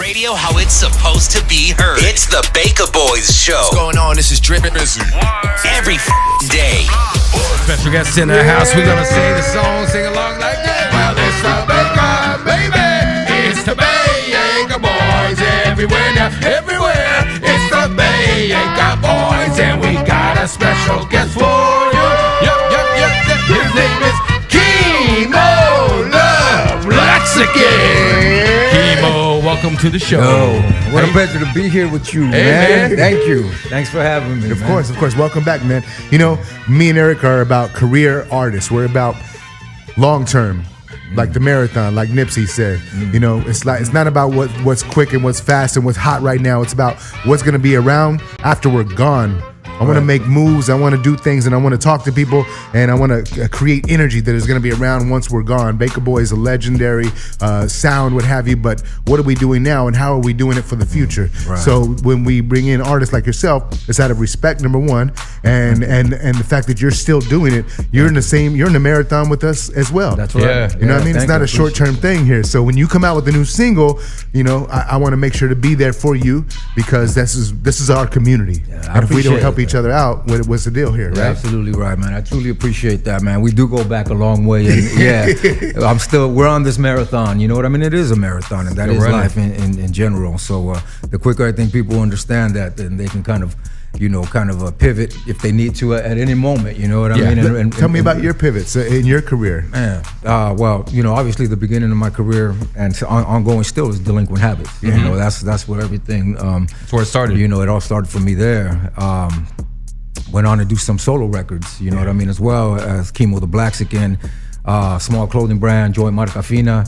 radio how it's supposed to be heard. It's the Baka Boyz show. What's going on? This is Drip. Every day. Special guests in the house. We're gonna sing the song, sing along like that. Well, it's the Baka, baby. It's the Baka Boyz everywhere now, everywhere. It's the Baka Boyz, and we got a special guest for you. Yep. His name is KEMO the Blaxican. KEMO, welcome to the show. What a pleasure to be here with you, man. Thank you. Thanks for having me. Of course. Welcome back, man. You know, me and Eric are about career artists. We're about long term, like the marathon, like Nipsey said. You know, it's not about what's quick and what's fast and what's hot right now. It's about what's going to be around after we're gone. I want to make moves, I want to do things, and I want to talk to people, and I want to create energy that is going to be around once we're gone. Baka Boyz, a legendary sound, what have you, but what are we doing now, and how are we doing it for the future? Right. So when we bring in artists like yourself, it's out of respect, number one, and the fact that you're still doing it. You're in the marathon with us as well. That's right. Yeah. You know what I mean? It's not a short-term thing here. So when you come out with a new single, you know, I want to make sure to be there for you, because this is our community. Yeah, and if we don't help each other out, what's the deal here, right? Absolutely right, man. I truly appreciate that, man. We do go back a long way, and we're on this marathon. You know what I mean? It is a marathon, and that is life in general. So the quicker I think people understand that, then they can kind of pivot if they need to at any moment. You know what I mean? And tell me about your pivots in your career. Man, well, you know, obviously the beginning of my career and ongoing still is Delinquent Habits. You know, that's where everything. That's where it started. You know, it all started for me there. Went on to do some solo records. You know what I mean, as well as KEMO the Blaxican. Small clothing brand, Joy Marca Fina.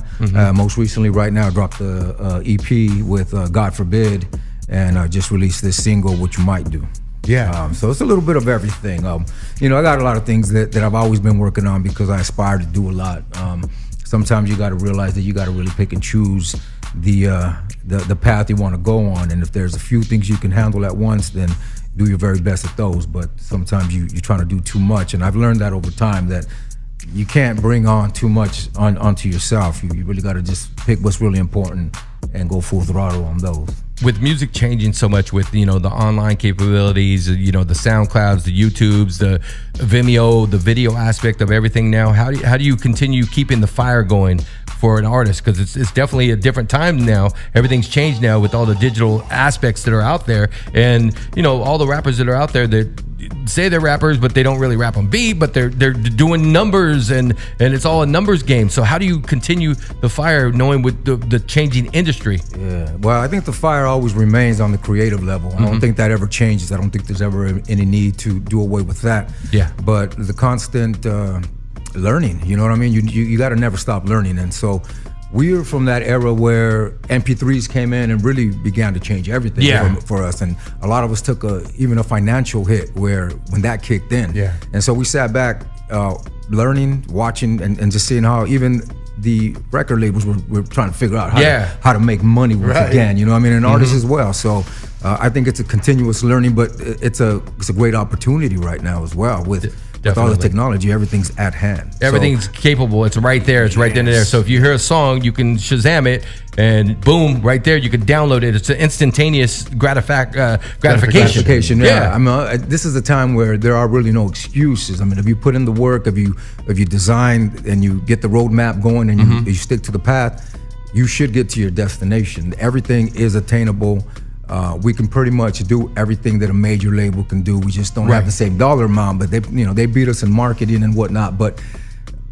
Most recently, right now, I dropped the EP with God Forbid, and just released this single, What You Might Do. Yeah. So it's a little bit of everything. You know, I got a lot of things that I've always been working on because I aspire to do a lot. Sometimes you got to realize that you got to really pick and choose the path you want to go on, and if there's a few things you can handle at once, then do your very best at those. But sometimes you're trying to do too much, and I've learned that over time that you can't bring on too much onto yourself. You really got to just pick what's really important and go full throttle on those. With music changing so much, with, you know, the online capabilities, you know, the SoundClouds, the YouTubes, the Vimeo, the video aspect of everything now, how do you continue keeping the fire going for an artist? Because it's definitely a different time now. Everything's changed now with all the digital aspects that are out there, and you know, all the rappers that are out there that say they're rappers, but they don't really rap on beat, but they're doing numbers, and it's all a numbers game. So how do you continue the fire knowing with the changing industry? Yeah, well, I think the fire always remains on the creative level. I don't think that ever changes. I don't think there's ever any need to do away with that. Yeah. But the constant learning, you know what I mean? You got to never stop learning. And so we're from that era where MP3s came in and really began to change everything for us. And a lot of us took even a financial hit when that kicked in. Yeah. And so we sat back learning, watching, and just seeing how even the record labels were trying to figure out how to make money once again, you know what I mean, and artists as well. So I think it's a continuous learning, but it's a great opportunity right now as well with all the technology. Everything's at hand. Everything's capable. It's right there. It's right then and there. So if you hear a song, you can Shazam it, and boom, right there, you can download it. It's an instantaneous gratification. Yeah. I mean, this is a time where there are really no excuses. I mean, if you put in the work, if you design and you get the roadmap going and you stick to the path, you should get to your destination. Everything is attainable. We can pretty much do everything that a major label can do. We just don't have the same dollar amount, but they beat us in marketing and whatnot. But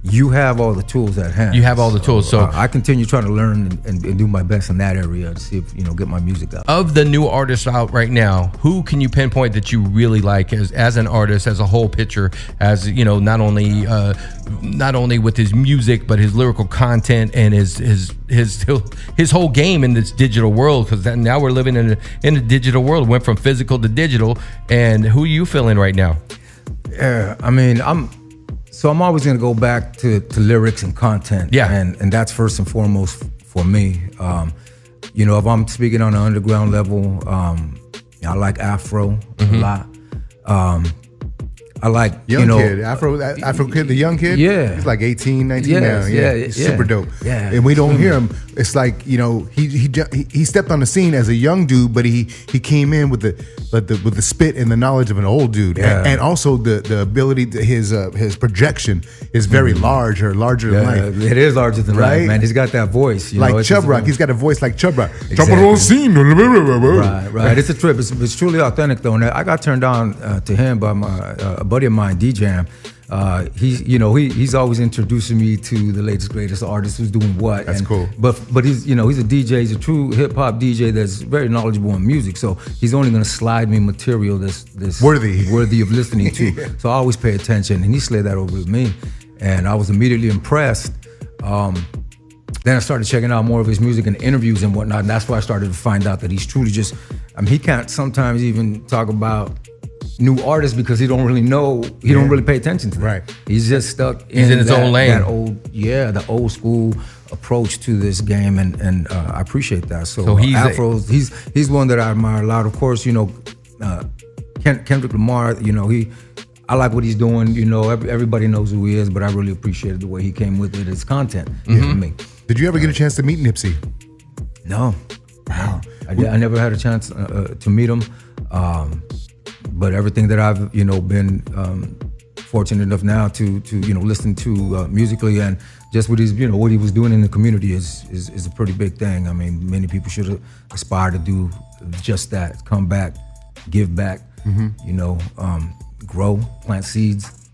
you have all the tools at hand. You have all the tools. So I continue trying to learn and do my best in that area to see if, get my music out. Of the new artists out right now, who can you pinpoint that you really like as an artist, as a whole picture, as, you know, not only with his music, but his lyrical content and his whole game in this digital world? Because now we're living in a digital world. Went from physical to digital. And who are you feeling right now? Yeah, I mean, I'm always going to go back to lyrics and content. Yeah. And that's first and foremost for me. You know, if I'm speaking on an underground level, I like Afro a lot. I like, young kid, Afro kid, the young kid. Yeah, he's like 18, 19 now. Yeah, super dope. Yeah, and we don't hear him. it's like, you know, he stepped on the scene as a young dude, but he came in with the spit and the knowledge of an old dude, and also the ability to his projection is very large or larger than life. It is larger than life, man. He's got that voice, you like know, Chub Rock. He's got a voice like Chub Rock. Exactly. Right. It's a trip. It's truly authentic though, and I got turned on to him by a buddy of mine, DJ. He's always introducing me to the latest greatest artist who's doing what. That's cool. But he's a DJ. He's a true hip hop DJ that's very knowledgeable in music. So he's only going to slide me material that's worthy of listening to. So I always pay attention, and he slid that over with me, and I was immediately impressed. Then I started checking out more of his music and interviews and whatnot, and that's why I started to find out that he's truly just. I mean, he can't sometimes even talk about new artists because he don't really know, he don't really pay attention to that. Right. He's just stuck in his own lane. The old school approach to this game, and I appreciate that. So he's one that I admire a lot. Of course, you know, Kendrick Lamar, you know, I like what he's doing. You know, everybody knows who he is, but I really appreciated the way he came with it, his content. You know what I mean? Did you ever get a chance to meet Nipsey? No. Wow. I never had a chance to meet him. But everything that I've, you know, been fortunate enough now to you know, listen to musically, and just what he's, you know, what he was doing in the community is a pretty big thing. I mean, many people should aspire to do just that: come back, give back, you know, grow, plant seeds.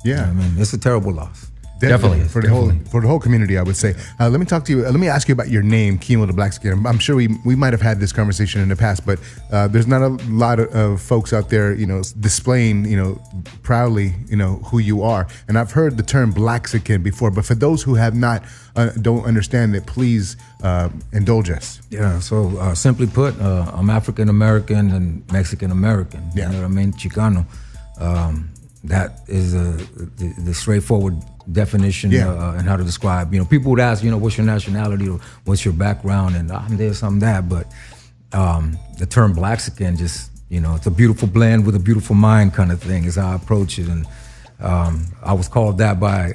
Yeah, I mean, it's a terrible loss. Definitely. For the whole community, I would say. Let me talk to you. Let me ask you about your name, KEMO the Blaxican. I'm sure we might have had this conversation in the past, but there's not a lot of folks out there, you know, displaying, you know, proudly, you know, who you are. And I've heard the term Blaxican before, but for those who have not, don't understand it, please indulge us. Yeah. So simply put, I'm African American and Mexican American. Yeah. You know what I mean? Chicano. That is the straightforward definition and how to describe. You know, people would ask, you know, what's your nationality or what's your background, and I'm this, I'm that. But the term Blaxican, just, you know, it's a beautiful blend with a beautiful mind kind of thing is how I approach it. And I was called that by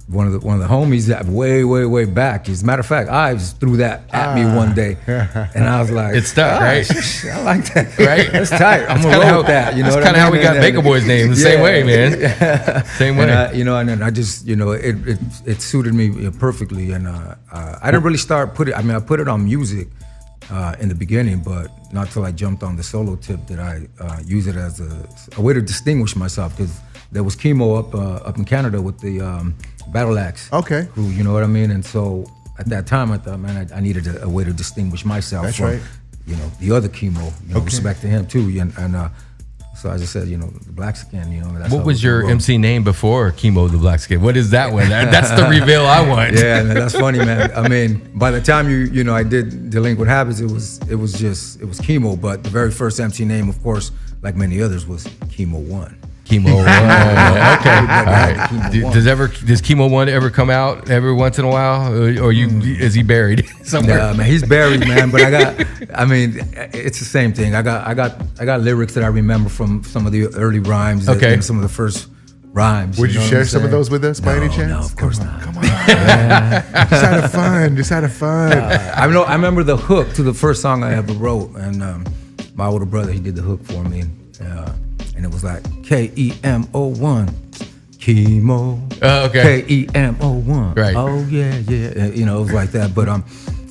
one of the homies that way back. As a matter of fact, Ives threw that at me one day, and I was like, "It's stuck, right? I like that, right? That's tight. I'm gonna roll with that." You know, that's kind of how we got Baka Boyz name. The same way, man. Same way. And you know, and then I just, you know, it suited me perfectly, and I didn't really start I put it on music in the beginning, but not till I jumped on the solo tip did I use it as a way to distinguish myself, because there was KEMO up in Canada with the Battle Axe crew, you know what I mean? And so at that time I thought, man, I needed a way to distinguish myself from, you know, the other KEMO, you know, respect to him too. And so I just said, you know, the Blaxican, you know. That's what was your MC name before KEMO the Blaxican? What is that one? That's the reveal I want. Yeah, man, that's funny, man. I mean, by the time you know, I did Delinquent Habits, it was KEMO, but the very first MC name, of course, like many others, was KEMO 1. KEMO 1. Okay. All right. Does KEMO 1 ever come out every once in a while, or is he buried somewhere? Yeah, man, he's buried, man. But it's the same thing. I got lyrics that I remember from some of the early rhymes. Okay. And some of the first rhymes. Would you share some of those with us by any chance? No, of course not. Come on. Just out of fun. I remember the hook to the first song I ever wrote, and my older brother, he did the hook for me. And it was like KEMO1, KEMO. Okay. KEMO1. Right. Oh yeah. You know, it was like that. But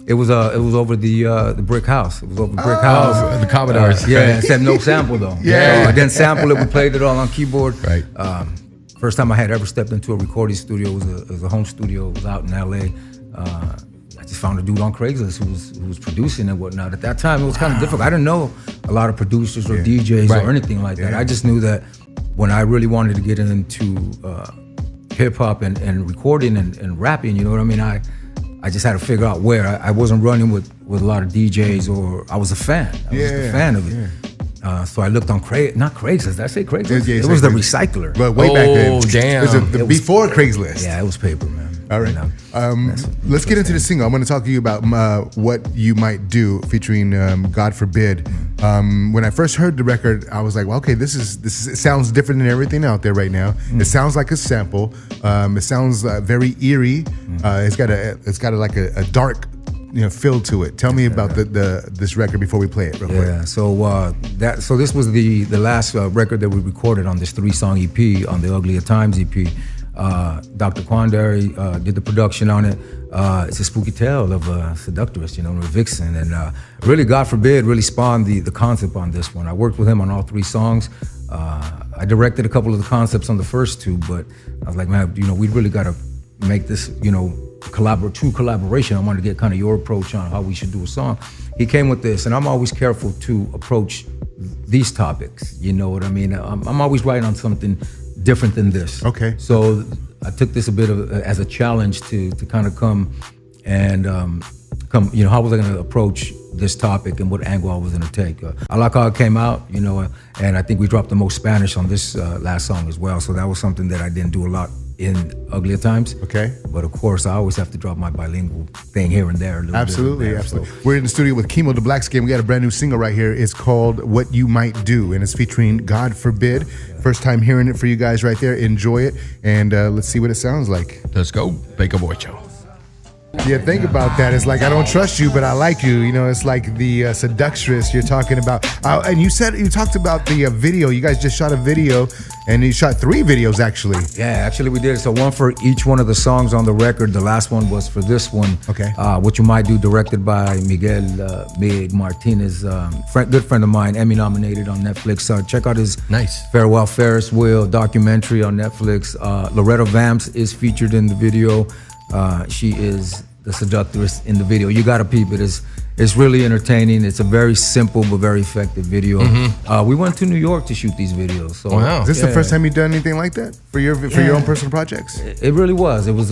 it was over the brick house. It was over the brick house. The Commodores. Yeah, except no sample though. Yeah. I didn't sample it. We played it all on keyboard. Right. First time I had ever stepped into a recording studio was a home studio. It was out in LA. I just found a dude on Craigslist who was producing and whatnot. At that time, it was kind of difficult. I didn't know a lot of producers or DJs or anything like that. I just knew that when I really wanted to get into hip hop and recording and rapping, you know what I mean? I just had to figure out where. I wasn't running with a lot of DJs, or I was a fan. I was a fan of it. So I looked on not Craigslist. Did I say Craigslist? Yeah, it was the Recycler. But way back then. Oh, damn. It was before Craigslist. Yeah, it was paper, man. All right. Let's get into the single. I'm going to talk to you about What You Might Do featuring God Forbid. When I first heard the record, I was like, well, okay, this is it sounds different than everything out there right now. It sounds like a sample. It sounds very eerie. It's got like a dark feel to it. Tell me about this record before we play it real quick. Yeah, so this was the last record that we recorded on this 3-song EP, on the Uglier Times EP. Dr. Quandary did the production on it. It's a spooky tale of a seductress, a vixen, and really, God forbid, really spawned the concept on this one. I worked with him on all 3 songs. I directed a couple of the concepts on the first 2, but I was like, man, we really got to make this, true collaboration. I wanted to get kind of your approach on how we should do a song. He came with this, and I'm always careful to approach these topics. You know what I mean? I'm always writing on something different than this. Okay. So I took this a bit as a challenge to kind of come and how was I going to approach this topic and what angle I was going to take. I like how it came out, and I think we dropped the most Spanish on this last song as well. So that was something that I didn't do a lot in Uglier Times. Okay. But of course, I always have to drop my bilingual thing here and there. Absolutely. We're in the studio with KEMO the Blaxican. We got a brand new single right here. It's called What You Might Do, and it's featuring God Forbid. First time hearing it for you guys right there. Enjoy it, and let's see what it sounds like. Let's go. Baka Boyz Show. Yeah, think about that. It's like, I don't trust you, but I like you. It's like the seductress you're talking about. And you talked about the video. You guys just shot a video, and you shot 3 videos, actually. Yeah, actually we did. So one for each one of the songs on the record. The last one was for this one. Okay. What You Might Do, directed by Miguel Mig Martinez, good friend of mine, Emmy nominated on Netflix. Check out his Farewell Ferris Wheel documentary on Netflix. Loretta Vamps is featured in the video. She is the seductress in the video. You gotta peep it. It's really entertaining. It's a very simple but very effective video. We went to New York to shoot these videos. So wow. Is this the first time you've done anything like that for your own personal projects? It really was. It was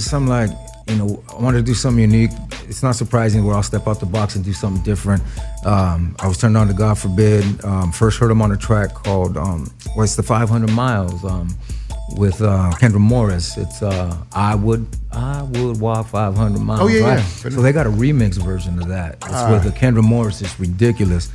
something like, I wanted to do something unique. It's not surprising where I'll step out the box and do something different. I was turned on to God Forbid. First heard him on a track called it's the 500 Miles. With Kendra Morris. It's I would walk 500 miles. Oh yeah, right? yeah. So they got a remix version of that. It's with the Kendra Morris. It's ridiculous.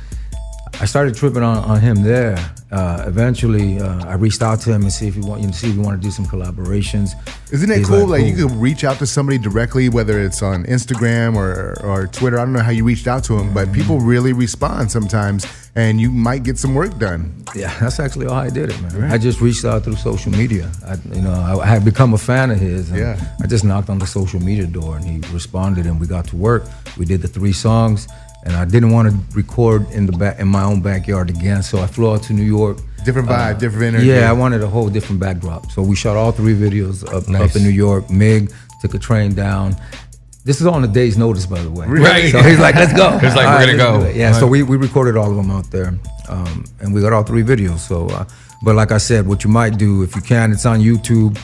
I started tripping on him there. Eventually, I reached out to him and see if he wanted to do some collaborations. Isn't it cool? Like, you could reach out to somebody directly, whether it's on Instagram or Twitter. I don't know how you reached out to him, but people really respond sometimes, and you might get some work done. Yeah, that's actually how I did it, man. Right. I just reached out through social media. I had become a fan of his. And I just knocked on the social media door, and he responded, and we got to work. We did the 3 songs. And I didn't want to record in my own backyard again, so I flew out to New York. Different vibe, different energy. Yeah, I wanted a whole different backdrop. So we shot all 3 videos up in New York. Mig took a train down. This is on a day's notice, by the way. Right. So he's like, let's go. He's like, we're going to go. Yeah, so we recorded all of them out there. And we got all 3 videos. So, but like I said, what you might do, if you can, it's on YouTube.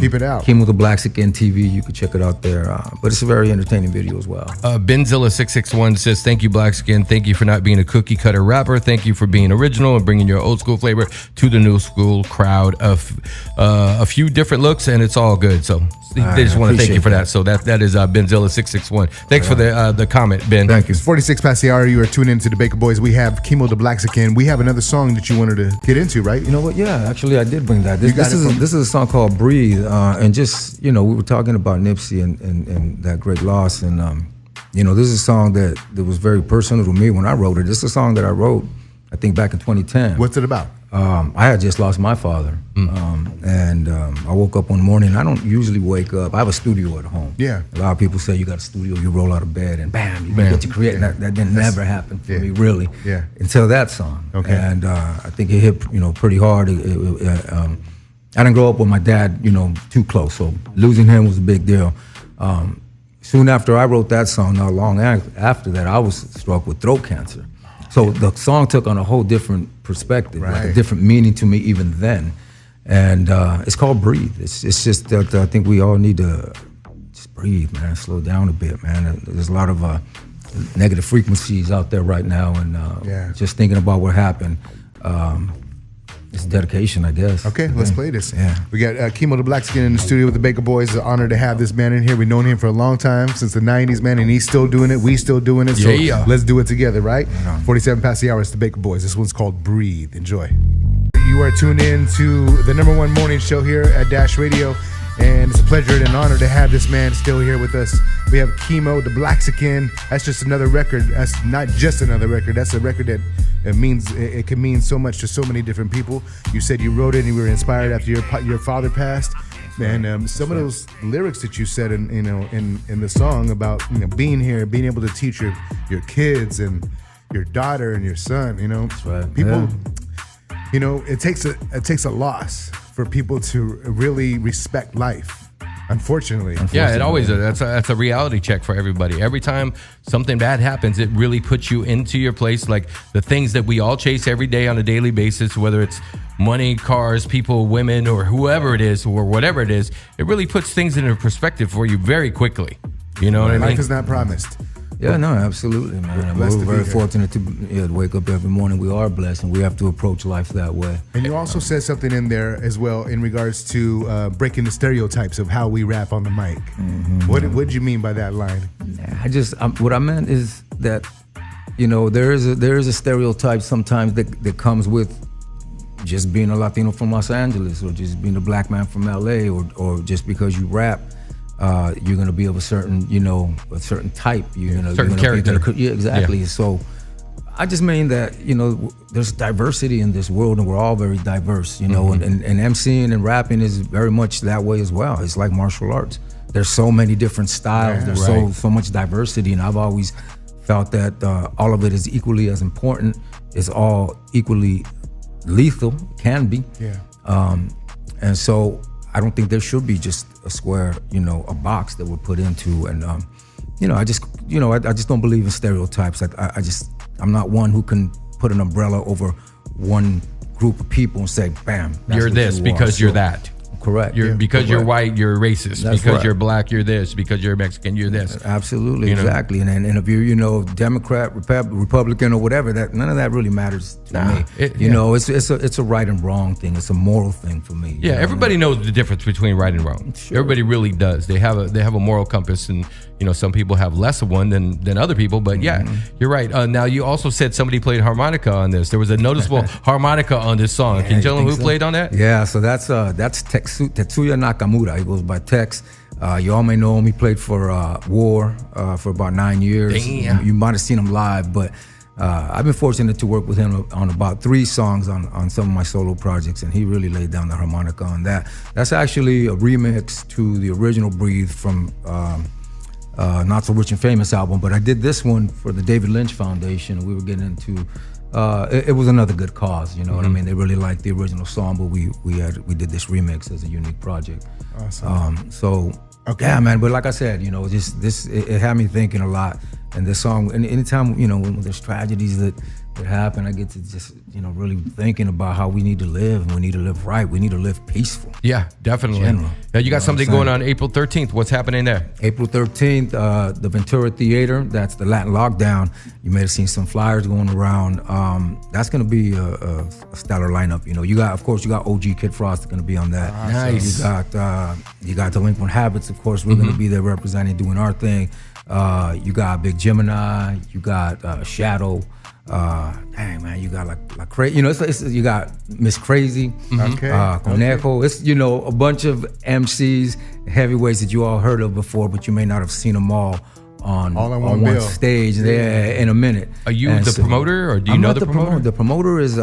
Keep it out. KEMO the Blaxican TV, you can check it out there. But it's a very entertaining video as well. Benzilla661 says, thank you, Blaxican. Thank you for not being a cookie cutter rapper. Thank you for being original and bringing your old school flavor to the new school crowd of a few different looks, and it's all good. So they just want to thank you for that. So that is Benzilla661. Thanks for the comment, Ben. Thank you. It's 46 past the hour. You are tuned into the Baka Boyz. We have KEMO the Blaxican. We have another song that you wanted to get into, right? You know what? Yeah, actually, I did bring that. This is a song called Breathe. And just, we were talking about Nipsey and that great loss. And, this is a song that was very personal to me when I wrote it. This is a song that I wrote, I think, back in 2010. What's it about? I had just lost my father. And I woke up one morning. I don't usually wake up. I have a studio at home. Yeah. A lot of people say you got a studio, you roll out of bed and bam, you get to create. That didn't never happen for me, really. Yeah. Until that song. Okay. And I think it hit, pretty hard. I didn't grow up with my dad, too close, so losing him was a big deal. Soon after I wrote that song, not long after that, I was struck with throat cancer. So the song took on a whole different perspective, like a different meaning to me even then. And it's called Breathe. It's just that I think we all need to just breathe, man, slow down a bit, man. There's a lot of negative frequencies out there right now, and just thinking about what happened. It's dedication, I guess. Okay, let's play this. Yeah. We got KEMO the Blaxican in the studio with the Baka Boyz. It's an honor to have this man in here. We've known him for a long time, since the 90s, man, and he's still doing it. We still doing it. So let's do it together, right? 47 past the hour. It's the Baka Boyz. This one's called Breathe. Enjoy. You are tuned in to the #1 morning show here at Dash Radio. And it's a pleasure and an honor to have this man still here with us. We have KEMO the Blaxican. That's just another record. That's not just another record. That's a record that it can mean so much to so many different people. You said you wrote it and you were inspired after your father passed. And some of those lyrics that you said in the song about being here, being able to teach your kids and your daughter and your son. That's right. People, it takes a loss for people to really respect life. Unfortunately. Yeah, it always is. That's a reality check for everybody. Every time something bad happens, it really puts you into your place. Like the things that we all chase every day on a daily basis, whether it's money, cars, people, women, or whoever it is, or whatever it is, it really puts things into perspective for you very quickly. You know what I mean? Life is not promised. Yeah, no, absolutely, man. We're very fortunate to wake up every morning. We are blessed, and we have to approach life that way. And you also said something in there as well in regards to breaking the stereotypes of how we rap on the mic. Mm-hmm. What did you mean by that line? What I meant is that, there is a stereotype sometimes that comes with just being a Latino from Los Angeles, or just being a black man from LA, or just because you rap. You're going to be of a certain, a certain type. You're going to character. Yeah, exactly. Yeah. So I just mean that, there's diversity in this world, and we're all very diverse, mm-hmm. and MCing and rapping is very much that way as well. It's like martial arts. There's so many different styles. Yeah, there's so much diversity, and I've always felt that all of it is equally as important. It's all equally lethal, can be. Yeah. And so I don't think there should be just a square, a box that we're put into. And, I just don't believe in stereotypes. I'm not one who can put an umbrella over one group of people and say, bam, you're this because you're that. Correct. Because you're white, you're racist. That's because right. You're black, you're this. Because you're Mexican, you're this. Absolutely, exactly. And if you're, Democrat, Republican, or whatever, that none of that really matters to me. It's a right and wrong thing. It's a moral thing for me. Yeah, everybody knows the difference between right and wrong. Sure. Everybody really does. They have a moral compass, and some people have less of one than other people. But yeah, you're right. Now you also said somebody played harmonica on this. There was a noticeable harmonica on this song. Can you tell them who played on that? Yeah, so that's Tetsuya Nakamura. He goes by Tex. You all may know him. He played for War for about 9 years. Damn. You might have seen him live, but I've been fortunate to work with him on about 3 songs on some of my solo projects, and he really laid down the harmonica on that. That's actually a remix to the original Breathe from Not So Rich and Famous album, but I did this one for the David Lynch Foundation. We were getting into it was another good cause, you know what I mean? They really liked the original song, but we did this remix as a unique project. Awesome. Yeah, man. But like I said, it had me thinking a lot. And this song, and anytime when there's tragedies that happen, I get to just really thinking about how we need to live, and we need to live right. We need to live peaceful. Yeah, definitely. Now you got something going on April 13th. What's happening there? April 13th, the Ventura Theater. That's the Latin Lockdown. You may have seen some flyers going around. That's going to be a stellar lineup. You got OG Kid Frost going to be on that. Nice. You got Delinquent Habits. Of course, we're going to be there representing, doing our thing. You got Big Gemini. You got Shadow. Dang, man, you got like crazy. You got Miss Crazy, Conejo. It's a bunch of MCs, heavyweights that you all heard of before, but you may not have seen them all on one stage there in a minute. Are you the promoter, or do you know the promoter? The promoter is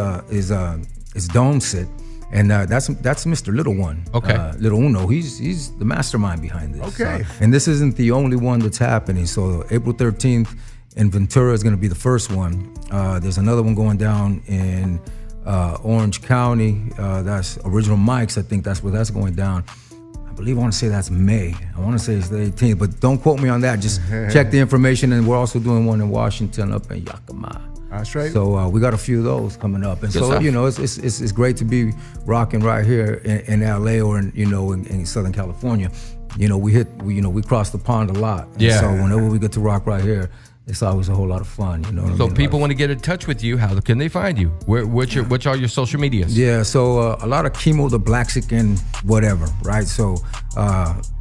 Dome Sit, and that's Mr. Little One. Okay, Little Uno. He's the mastermind behind this. Okay, and this isn't the only one that's happening. So April 13th. In Ventura is going to be the first one. There's another one going down in Orange County. That's Original Mike's. I think that's where that's going down. I want to say that's May. I want to say it's the 18th, but don't quote me on that. Just check the information. And we're also doing one in Washington up in Yakima. That's right. So we got a few of those coming up, and so it's great to be rocking right here in LA or in Southern California. We cross the pond a lot. Yeah. So whenever we get to rock right here, it's always a whole lot of fun, So people want to get in touch with you. How can they find you? What's all your social medias? Yeah, so a lot of KEMO the Blaxican, whatever, right? So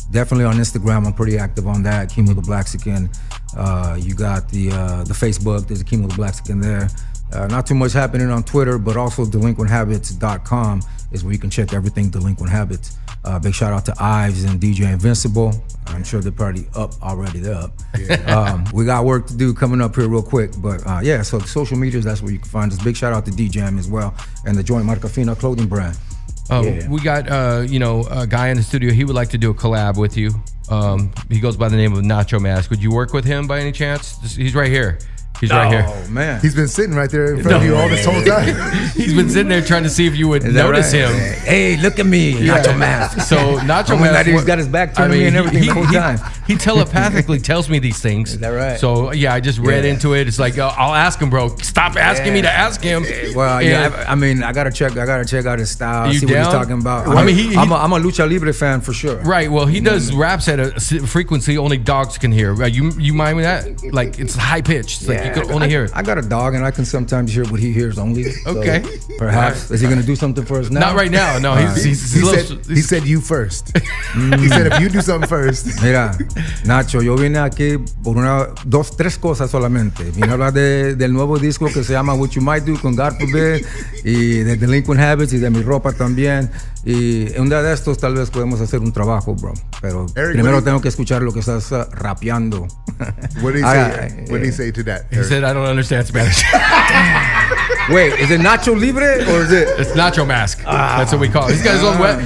definitely on Instagram, I'm pretty active on that. KEMO the Blaxican. You got the Facebook. There's a KEMO the Blaxican there. Not too much happening on Twitter, but also delinquenthabits.com is where you can check everything Delinquent Habits. Big shout out to Ives and DJ Invincible. I'm sure they're probably up already. They're up. Yeah. We got work to do coming up here real quick. But yeah, so the social medias, that's where you can find us. Big shout out to DJam as well and the Joint Marca Fina clothing brand. We got a guy in the studio. He would like to do a collab with you. He goes by the name of Nacho Mask. Would you work with him by any chance? He's right here. He's right here. Oh, man. He's been sitting right there in front of you all this whole time. He's been sitting there trying to see if you would notice him. Hey, look at me, Nacho Mask. So Nacho Mask, he's got his back turned to me and everything the whole time. He telepathically tells me these things. Is that right? So yeah, I just read into it. It's like, I'll ask him, bro. Stop asking me to ask him. Well, yeah, I mean, I gotta check out his style. See what he's talking about. I mean, I'm a Lucha Libre fan for sure. Right. Well, he does raps at a frequency only dogs can hear. You mind with that? Like it's high pitched. It's like you can only hear it. I got a dog, and I can sometimes hear what he hears only. Okay. So perhaps is he going to do something for us now? Not right now. No, he said you first. He said if you do something first. Mira, Nacho, yo vine aquí por tres cosas solamente. Vine a hablar del nuevo disco que se llama What You Might Do con God Forbid y de Delinquent Habits y de mi ropa también. Y un día de estos tal vez podemos hacer un trabajo, bro. Pero Eric, primero tengo que escuchar lo que estás rapeando. What did he say? What did he say to that? He said, "I don't understand Spanish." Wait, is it Nacho Libre or is it? It's Nacho Mask. That's what we call it. He's got his own web.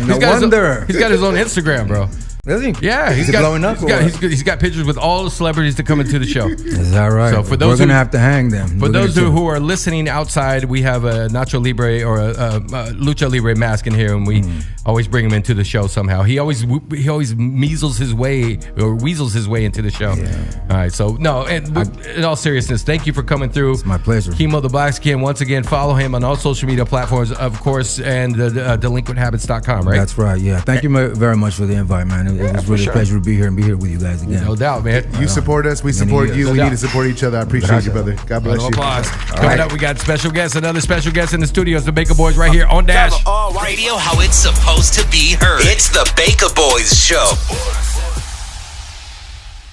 He's got his own Instagram, bro. Does he? Yeah, he's blowing up. He's got pictures with all the celebrities that come into the show. Is that right? So for those we're gonna have to hang them. For those who are listening outside, we have a Nacho Libre or a Lucha Libre mask in here, and we always bring him into the show somehow. He always weasels his way into the show. Yeah. All right, so no, in all seriousness, thank you for coming through. It's my pleasure. KEMO the Blaxican. Once again, follow him on all social media platforms, of course, and delinquenthabits.com. Right? That's right. Yeah. Thank you very much for the invite, man. It was really a pleasure to be here and be here with you guys again. No doubt, man. You support us, we support you. We need to support each other. I appreciate you, brother. God bless you. Applause. Coming up, we got another special guest in the studios, the Baka Boyz, right here on Dash. Radio how it's supposed to be heard. It's the Baka Boyz Show.